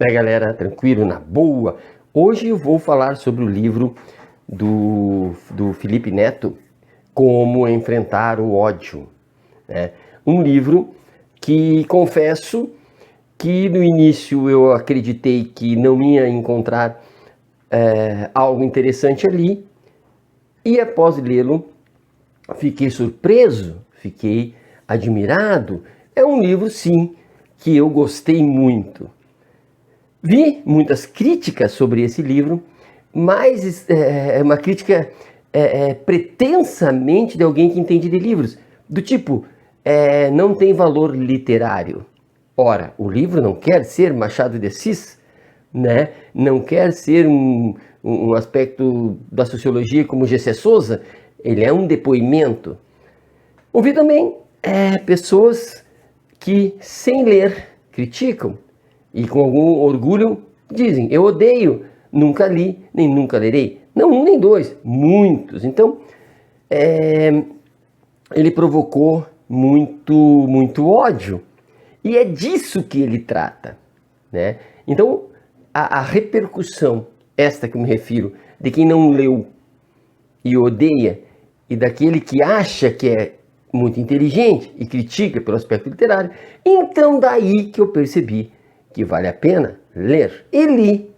Galera, tranquilo, na boa. Hoje eu vou falar sobre o livro do Felipe Neto, Como Enfrentar o Ódio, né? Um livro que confesso que no início eu acreditei que não ia encontrar algo interessante ali, e após lê-lo fiquei surpreso, fiquei admirado. É um livro, sim, que eu gostei muito. Vi muitas críticas sobre esse livro, mas é uma crítica pretensamente de alguém que entende de livros, do tipo, não tem valor literário. Ora, o livro não quer ser Machado de Assis, né? Não quer ser um aspecto da sociologia como G.C. Souza, ele é um depoimento. Ouvi também pessoas que, sem ler, criticam e com algum orgulho dizem: eu odeio, nunca li, nem nunca lerei. Não um nem dois, muitos. Então, ele provocou muito ódio. E é disso que ele trata, né? Então, a repercussão, esta que eu me refiro, de quem não leu e odeia, e daquele que acha que é muito inteligente e critica pelo aspecto literário, então daí que eu percebi que vale a pena ler. E li,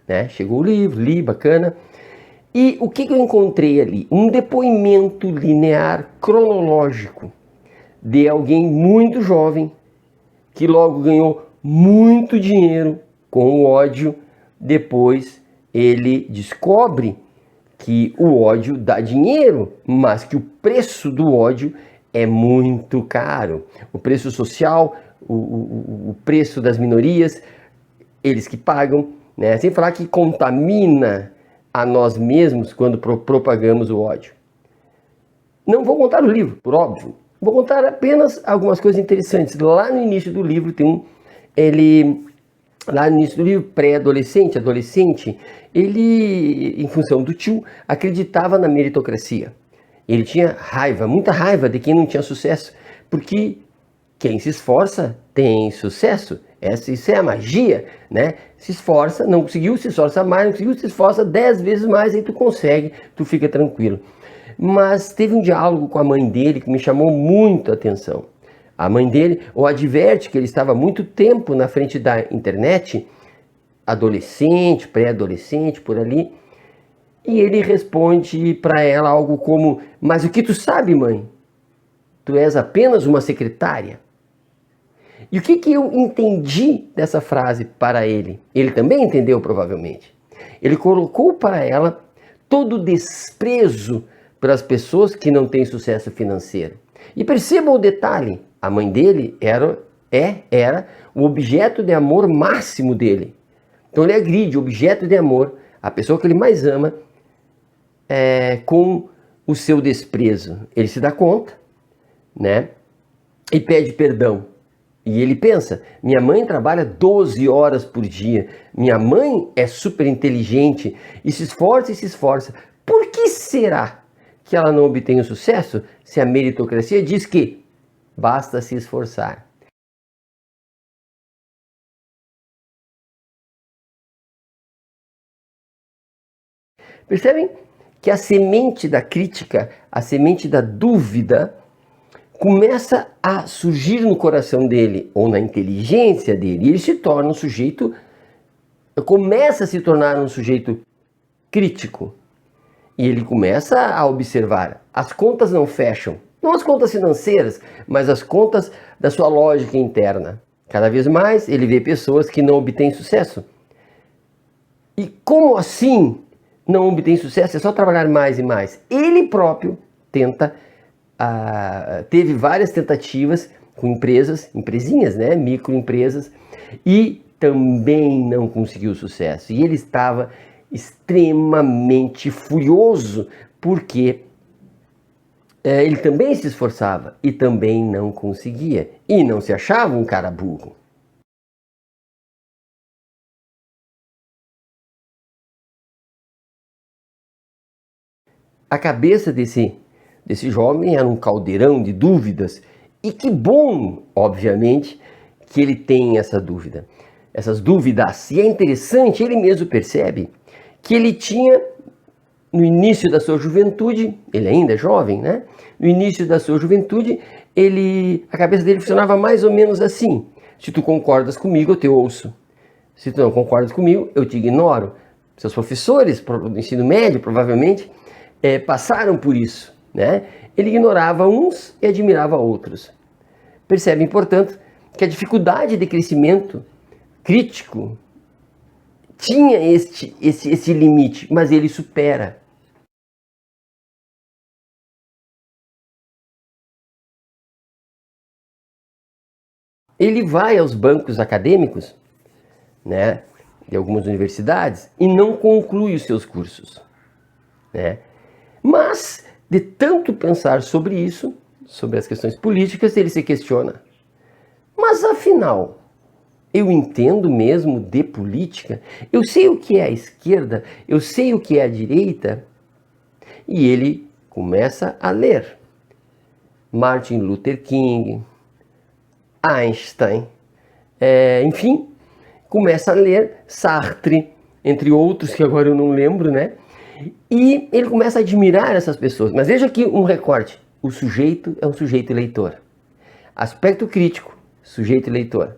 né? Chegou o livro, li, bacana. E o que eu encontrei ali? Um depoimento linear, cronológico, de alguém muito jovem, que logo ganhou muito dinheiro com o ódio. Depois ele descobre que o ódio dá dinheiro, mas que o preço do ódio é muito caro. O preço social, o preço das minorias, eles que pagam, né? Sem falar que contamina a nós mesmos quando propagamos o ódio. Não vou contar o livro, por óbvio. Vou contar apenas algumas coisas interessantes. Lá no início do livro tem lá no início do livro, pré-adolescente, adolescente, ele, em função do tio, acreditava na meritocracia. Ele tinha raiva, muita raiva de quem não tinha sucesso, porque quem se esforça tem sucesso. Isso é a magia, né? Se esforça, não conseguiu, se esforça mais, não conseguiu, se esforça 10 vezes mais, aí tu consegue, tu fica tranquilo. Mas teve um diálogo com a mãe dele que me chamou muito a atenção. A mãe dele o adverte que ele estava muito tempo na frente da internet, adolescente, pré-adolescente, por ali, e ele responde para ela algo como: mas o que tu sabe, mãe? Tu és apenas uma secretária. E o que eu entendi dessa frase para ele? Ele também entendeu, provavelmente. Ele colocou para ela todo o desprezo pelas pessoas que não têm sucesso financeiro. E perceba o detalhe: a mãe dele era o objeto de amor máximo dele. Então ele agride o objeto de amor, a pessoa que ele mais ama, com o seu desprezo. Ele se dá conta, né? E pede perdão. E ele pensa: minha mãe trabalha 12 horas por dia, minha mãe é super inteligente e se esforça. Por que será que ela não obtém o sucesso se a meritocracia diz que basta se esforçar? Percebem que a semente da crítica, a semente da dúvida, começa a surgir no coração dele, ou na inteligência dele, e ele se torna começa a se tornar um sujeito crítico. E ele começa a observar: as contas não fecham, não as contas financeiras, mas as contas da sua lógica interna. Cada vez mais ele vê pessoas que não obtêm sucesso. E como assim não obtém sucesso? É só trabalhar mais e mais. Ele próprio teve várias tentativas com empresinhas, né, microempresas, e também não conseguiu sucesso. E ele estava extremamente furioso porque ele também se esforçava e também não conseguia, e não se achava um cara burro. A cabeça desse jovem era um caldeirão de dúvidas, e que bom, obviamente, que ele tem essa dúvida. essas dúvidas. E é interessante, ele mesmo percebe que ele tinha, no início da sua juventude, ele ainda é jovem, né? No início da sua juventude, a cabeça dele funcionava mais ou menos assim. Se tu concordas comigo, eu te ouço. Se tu não concordas comigo, eu te ignoro. Seus professores do ensino médio, provavelmente, passaram por isso, né? Ele ignorava uns e admirava outros. Percebem, portanto, que a dificuldade de crescimento crítico tinha esse limite, mas ele supera. Ele vai aos bancos acadêmicos, né, de algumas universidades e não conclui os seus cursos, né? Mas, de tanto pensar sobre isso, sobre as questões políticas, ele se questiona. Mas, afinal, eu entendo mesmo de política? Eu sei o que é a esquerda? Eu sei o que é a direita? E ele começa a ler Martin Luther King, Einstein, enfim, começa a ler Sartre, entre outros que agora eu não lembro, né? E ele começa a admirar essas pessoas. Mas veja aqui um recorte. O sujeito é um sujeito leitor. Aspecto crítico, sujeito leitor.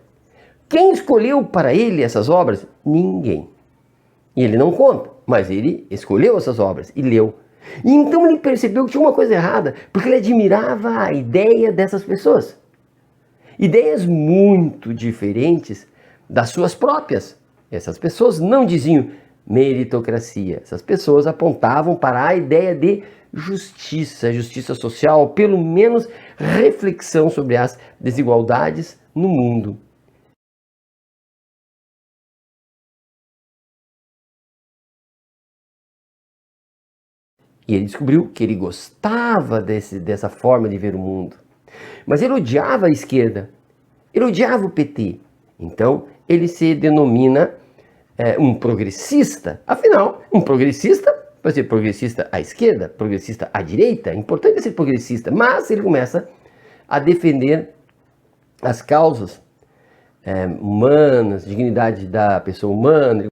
Quem escolheu para ele essas obras? Ninguém. E ele não conta, mas ele escolheu essas obras e leu. E então ele percebeu que tinha uma coisa errada, porque ele admirava a ideia dessas pessoas. Ideias muito diferentes das suas próprias. Essas pessoas não diziam meritocracia. Essas pessoas apontavam para a ideia de justiça, justiça social, pelo menos reflexão sobre as desigualdades no mundo. E ele descobriu que ele gostava dessa forma de ver o mundo. Mas ele odiava a esquerda, ele odiava o PT. Então, ele se denomina um progressista. Afinal, um progressista vai ser progressista à esquerda, progressista à direita. Importante é ser progressista, mas ele começa a defender as causas humanas, dignidade da pessoa humana. Ele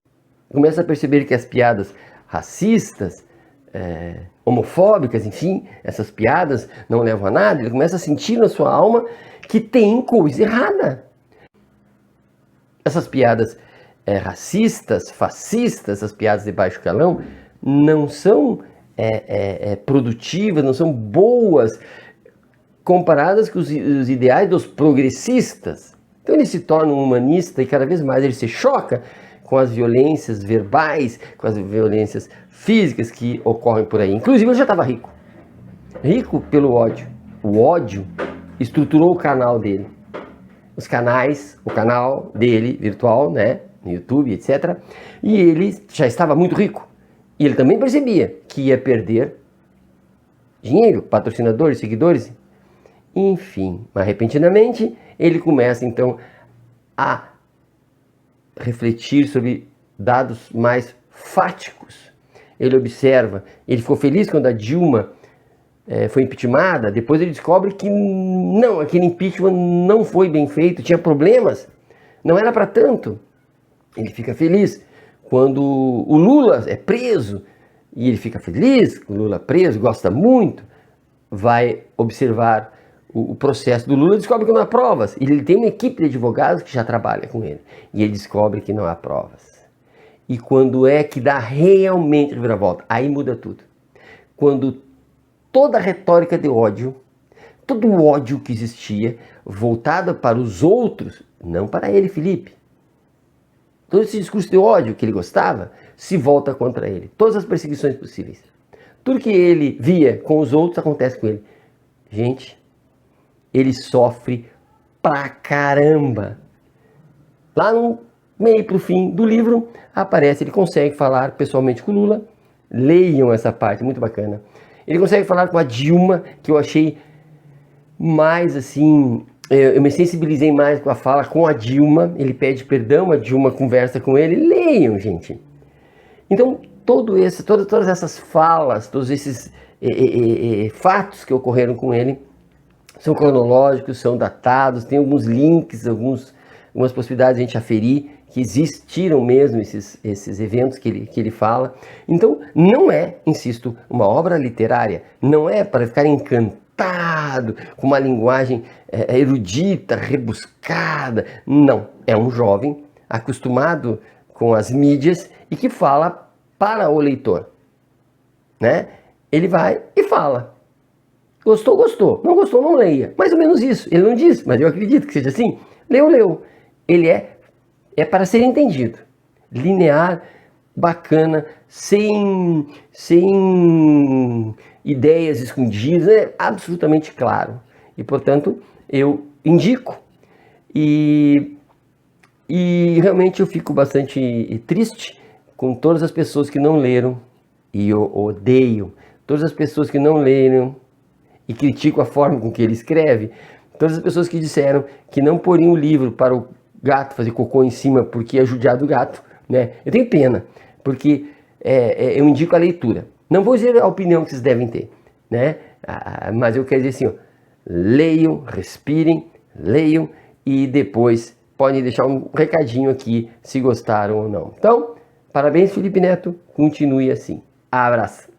começa a perceber que as piadas racistas, homofóbicas, enfim, essas piadas não levam a nada. Ele começa a sentir na sua alma que tem coisa errada. Essas piadas racistas, fascistas, essas piadas de baixo calão, não são produtivas, não são boas comparadas com os ideais dos progressistas. Então ele se torna um humanista e cada vez mais ele se choca com as violências verbais, com as violências físicas que ocorrem por aí. Inclusive ele já estava rico. Rico pelo ódio. O ódio estruturou o canal dele. Os canais, o canal dele virtual, né, no YouTube, etc. E ele já estava muito rico. E ele também percebia que ia perder dinheiro, patrocinadores, seguidores. Enfim, mas repentinamente ele começa então a refletir sobre dados mais fáticos. Ele observa, ele ficou feliz quando a Dilma foi impeachmentada. Depois ele descobre que não, aquele impeachment não foi bem feito, tinha problemas, não era para tanto. Ele fica feliz quando o Lula é preso, e ele fica feliz com o Lula preso, gosta muito, vai observar o processo do Lula, descobre que não há provas. Ele tem uma equipe de advogados que já trabalha com ele, e ele descobre que não há provas. E quando é que dá realmente a reviravolta? Aí muda tudo. Quando toda a retórica de ódio, todo o ódio que existia, voltado para os outros, não para ele, Felipe. Todo esse discurso de ódio que ele gostava, se volta contra ele. Todas as perseguições possíveis. Tudo que ele via com os outros acontece com ele. Gente, ele sofre pra caramba. Lá no meio pro fim do livro, aparece, ele consegue falar pessoalmente com o Lula. Leiam essa parte, muito bacana. Ele consegue falar com a Dilma, que eu achei mais assim, eu me sensibilizei mais com a fala com a Dilma. Ele pede perdão, a Dilma conversa com ele. Leiam, gente. Então, todas essas falas, todos esses fatos que ocorreram com ele, são cronológicos, são datados, tem alguns links, algumas possibilidades de a gente aferir que existiram mesmo esses eventos que ele fala. Então, não é, insisto, uma obra literária, não é para ficar encantado com uma linguagem erudita, rebuscada. Não, é um jovem acostumado com as mídias e que fala para o leitor, né? Ele vai e fala. Gostou, gostou. Não gostou, não leia. Mais ou menos isso. Ele não diz, mas eu acredito que seja assim. Leu, leu. Ele é para ser entendido. Linear, bacana, sem ideias escondidas, é absolutamente claro. E, portanto, eu indico. E realmente eu fico bastante triste com todas as pessoas que não leram, e eu odeio todas as pessoas que não leram e critico a forma com que ele escreve, todas as pessoas que disseram que não poriam o livro para o gato fazer cocô em cima porque é judiar do gato, né? Eu tenho pena, porque eu indico a leitura. Não vou dizer a opinião que vocês devem ter, né? Mas eu quero dizer assim, ó, leiam, respirem, leiam e depois podem deixar um recadinho aqui se gostaram ou não. Então, parabéns, Felipe Neto, continue assim. Abraço.